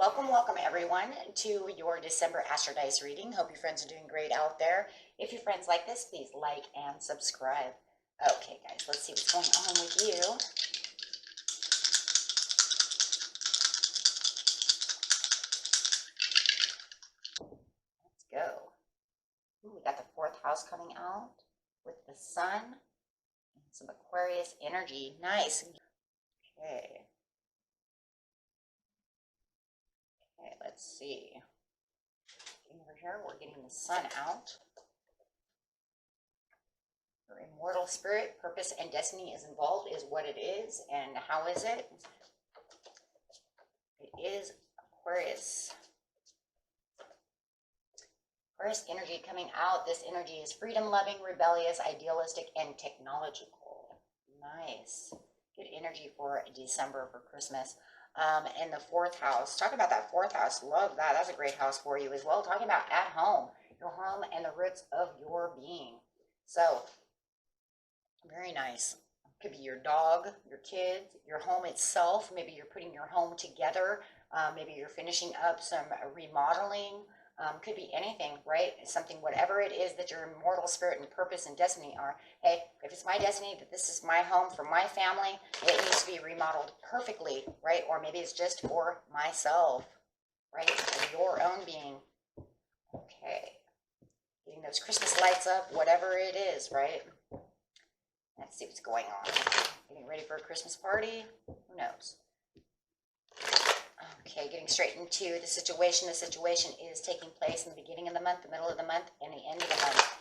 Welcome everyone to your December Astrodice reading. Hope your friends are doing great out there. If your friends like this, please like and subscribe. Okay guys, let's see what's going on with you. Let's go. Ooh, we got the fourth house coming out with the sun and some Aquarius energy. Nice. Okay. Let's see. Over here, we're getting the sun out. Your immortal spirit, purpose, and destiny is involved, is what it is. And how is it? It is Aquarius. Aquarius energy coming out. This energy is freedom-loving, rebellious, idealistic, and technological. Nice. Good energy for December, for Christmas. And the fourth house, talk about that fourth house, love that. That's a great house for you as well. Talking about at home, your home and the roots of your being. So very nice. Could be your dog, your kids, your home itself. Maybe you're putting your home together. Maybe you're finishing up some remodeling. Could be anything, right? Something, whatever it is that your immortal spirit and purpose and destiny are. Hey, if it's my destiny that this is my home for my family, it needs to be remodeled perfectly, right? Or maybe it's just for myself, right? For your own being. Okay. Getting those Christmas lights up, whatever it is, right? Let's see what's going on. Getting ready for a Christmas party? Who knows? Okay, getting straight into the situation. The situation is taking place in the beginning of the month, the middle of the month, and the end of the month.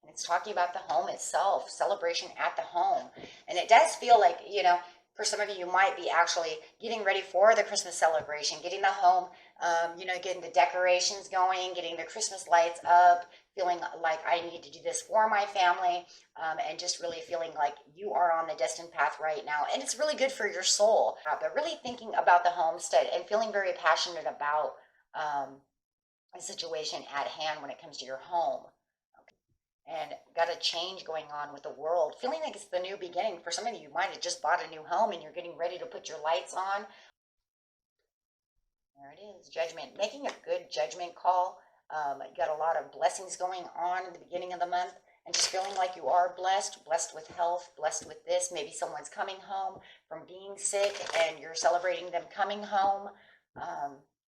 And it's talking about the home itself, celebration at the home. And it does feel like, you know, for some of you, you might be actually getting ready for the Christmas celebration, getting the home, getting the decorations going, getting the Christmas lights up, feeling like I need to do this for my family, and just really feeling like you are on the destined path right now. And it's really good for your soul. But really thinking about the homestead and feeling very passionate about the situation at hand when it comes to your home. And got a change going on with the world, feeling like it's the new beginning. For some of you, you might have just bought a new home and you're getting ready to put your lights on. There it is, judgment. Making a good judgment call. You got a lot of blessings going on in the beginning of the month, and just feeling like you are blessed with health, blessed with this. Maybe someone's coming home from being sick and you're celebrating them coming home.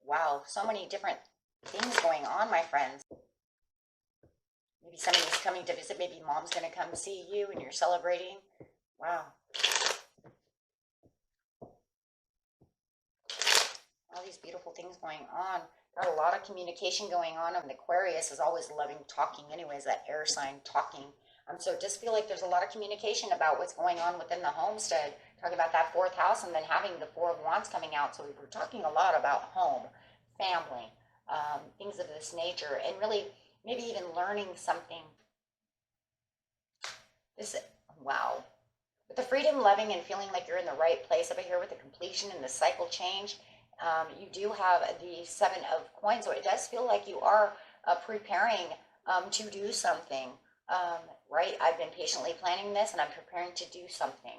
Wow, so many different things going on, my friends. Maybe somebody's coming to visit. Maybe mom's going to come see you and you're celebrating. Wow. All these beautiful things going on. Got a lot of communication going on. And Aquarius is always loving talking anyways, that air sign talking. So just feel like there's a lot of communication about what's going on within the homestead. Talking about that fourth house and then having the Four of Wands coming out. So we were talking a lot about home, family, things of this nature. And really maybe even learning something. Wow. With the freedom, loving, and feeling like you're in the right place over here with the completion and the cycle change, you do have the Seven of Coins. So it does feel like you are preparing to do something, right? I've been patiently planning this and I'm preparing to do something.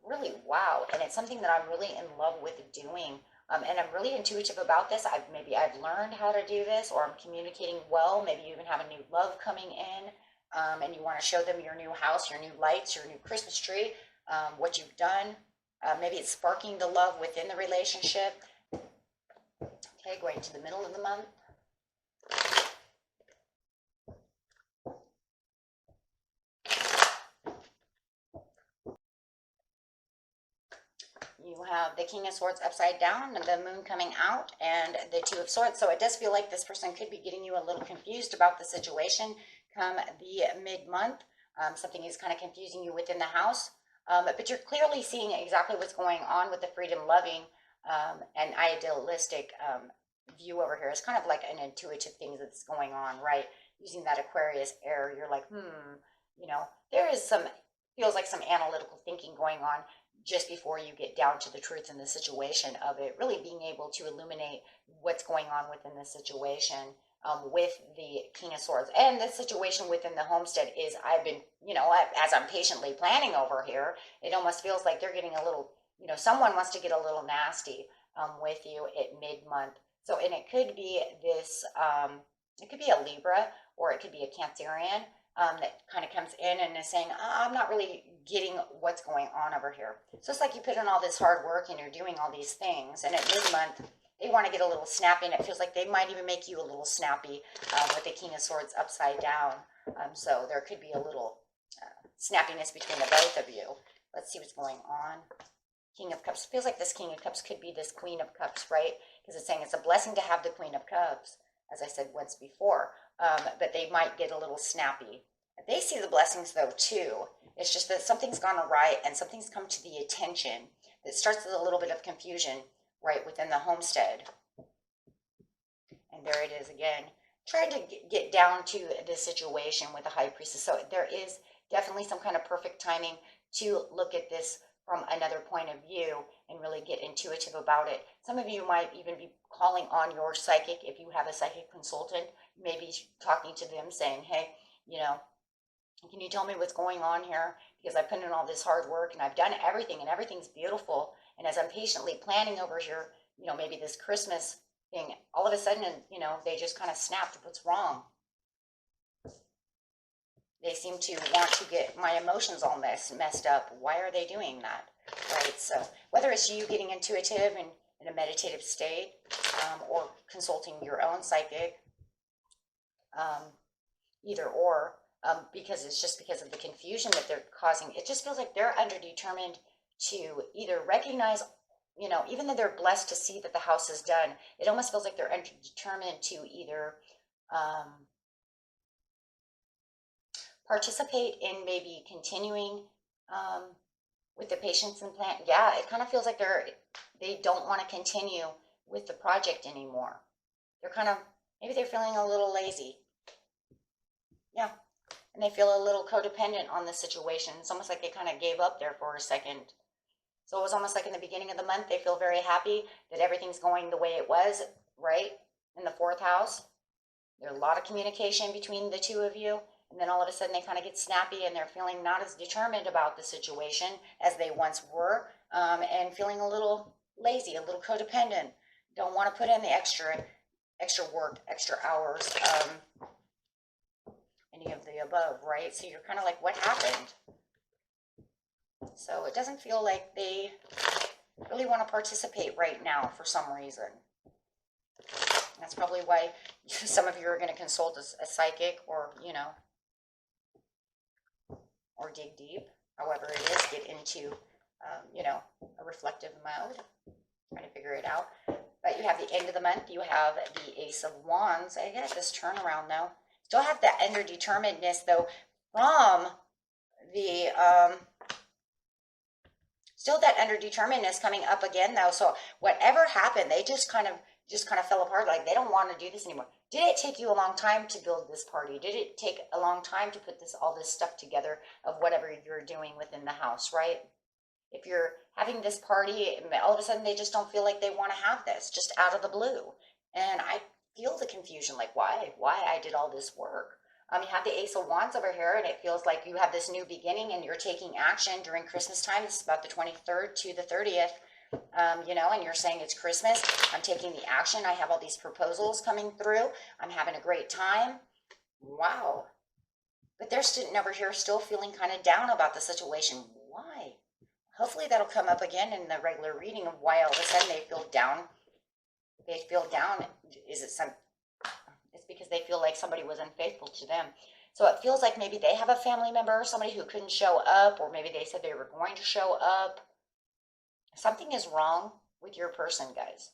Really, wow. And it's something that I'm really in love with doing. And I'm really intuitive about this. Maybe I've learned how to do this, or I'm communicating well. Maybe you even have a new love coming in, and you want to show them your new house, your new lights, your new Christmas tree, what you've done. Maybe it's sparking the love within the relationship. Okay, going to the middle of the month. You have the King of Swords upside down, and the Moon coming out, and the Two of Swords. So it does feel like this person could be getting you a little confused about the situation come the mid-month. Something is kind of confusing you within the house. But you're clearly seeing exactly what's going on with the freedom-loving and idealistic view over here. It's kind of like an intuitive thing that's going on, right? Using that Aquarius air, you're like, there is feels like some analytical thinking going on just before you get down to the truth in the situation of it, really being able to illuminate what's going on within the situation. with the King of Swords. And the situation within the homestead is I've been, as I'm patiently planning over here, it almost feels like they're getting a little, someone wants to get a little nasty with you at mid-month. So, and it could be this, it could be a Libra or it could be a Cancerian that kind of comes in and is saying, I'm not really getting what's going on over here. So it's like you put in all this hard work and you're doing all these things, and at mid-month, they want to get a little snappy, and it feels like they might even make you a little snappy with the King of Swords upside down. So there could be a little snappiness between the both of you. Let's see what's going on. King of Cups. Feels like this King of Cups could be this Queen of Cups, right? Because it's saying it's a blessing to have the Queen of Cups, as I said once before. But they might get a little snappy. They see the blessings, though, too. It's just that something's gone awry and something's come to the attention that starts with a little bit of confusion right within the homestead. And there it is again. Trying to get down to the situation with the High Priestess. So there is definitely some kind of perfect timing to look at this from another point of view and really get intuitive about it. Some of you might even be calling on your psychic if you have a psychic consultant, maybe talking to them saying, hey, can you tell me what's going on here? Because I put in all this hard work and I've done everything and everything's beautiful. And as I'm patiently planning over here, maybe this Christmas thing, all of a sudden, they just kind of snapped. What's wrong? They seem to want to get my emotions all messed up. Why are they doing that? Right? So whether it's you getting intuitive and in a meditative state or consulting your own psychic, either or, because it's just because of the confusion that they're causing. It just feels like they're determined to either recognize, even though they're blessed to see that the house is done, it almost feels like they're determined to either participate in maybe continuing with the patience and plan. Yeah, it kind of feels like they don't want to continue with the project anymore. Maybe they're feeling a little lazy. Yeah. And they feel a little codependent on the situation. It's almost like they kind of gave up there for a second. So it was almost like in the beginning of the month, they feel very happy that everything's going the way it was, right? In the 4th house. There's a lot of communication between the two of you. And then all of a sudden they kind of get snappy and they're feeling not as determined about the situation as they once were, and feeling a little lazy, a little codependent. Don't want to put in the extra work, extra hours, any of the above, right? So you're kind of like, what happened? So it doesn't feel like they really want to participate right now for some reason. That's probably why some of you are going to consult a psychic or, or dig deep. However it is, get into, a reflective mode, trying to figure it out. But you have the end of the month. You have the Ace of Wands. I get this turnaround, though. Still have that underdeterminedness, though, from the, still that underdeterminedness coming up again, though. So whatever happened, they just kind of fell apart. Like they don't want to do this anymore. Did it take you a long time to build this party? Did it take a long time to put all this stuff together of whatever you're doing within the house, right? If you're having this party, all of a sudden they just don't feel like they want to have this, just out of the blue. And I feel the confusion, like why I did all this work. You have the Ace of Wands over here, and it feels like you have this new beginning and you're taking action during Christmas time. This is about the 23rd to the 30th, and you're saying it's Christmas. I'm taking the action. I have all these proposals coming through. I'm having a great time. Wow. But they're sitting over here still feeling kind of down about the situation. Why? Hopefully that'll come up again in the regular reading of why all of a sudden they feel down. They feel down. It's because they feel like somebody was unfaithful to them. So it feels like maybe they have a family member or somebody who couldn't show up, or maybe they said they were going to show up. Something is wrong with your person, guys.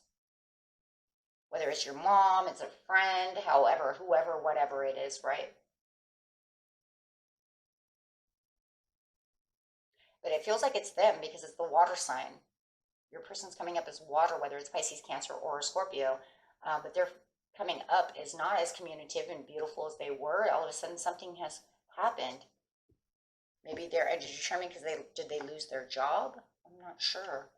Whether it's your mom, it's a friend, however, whoever, whatever it is, right? But it feels like it's them because it's the water sign. Your person's coming up as water, whether it's Pisces, Cancer, or Scorpio. But they're coming up is not as communicative and beautiful as they were. All of a sudden something has happened. Maybe they're determined because did they lose their job? I'm not sure.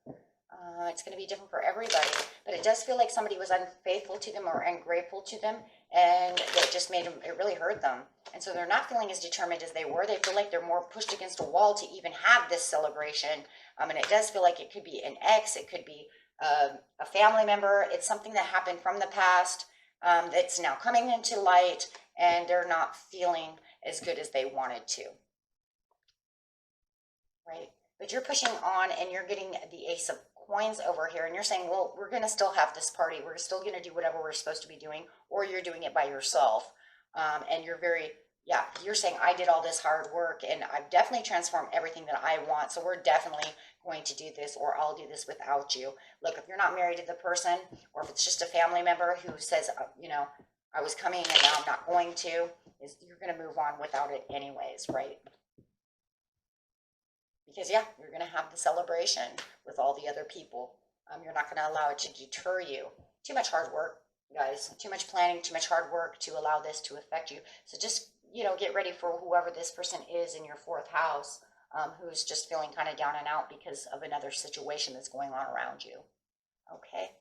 It's going to be different for everybody, but it does feel like somebody was unfaithful to them or ungrateful to them, and it just made them, it really hurt them. And so they're not feeling as determined as they were. They feel like they're more pushed against a wall to even have this celebration. And it does feel like it could be an ex, it could be a family member. It's something that happened from the past that's now coming into light, and they're not feeling as good as they wanted to. Right? But you're pushing on, and you're getting the Ace of Coins over here, and you're saying, well, we're going to still have this party. We're still going to do whatever we're supposed to be doing, or you're doing it by yourself. And you're very, yeah, you're saying, I did all this hard work, and I've definitely transformed everything that I want, so we're definitely going to do this, or I'll do this without you. Look, if you're not married to the person, or if it's just a family member who says, you know, I was coming and now I'm not going to, you're going to move on without it anyways, right? Because, yeah, you're going to have the celebration with all the other people. You're not going to allow it to deter you. Too much hard work, guys. Too much planning, too much hard work to allow this to affect you. So just, you know, get ready for whoever this person is in your fourth house, who's just feeling kind of down and out because of another situation that's going on around you. Okay?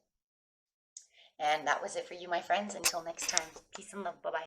And that was it for you, my friends. Until next time, peace and love. Bye-bye.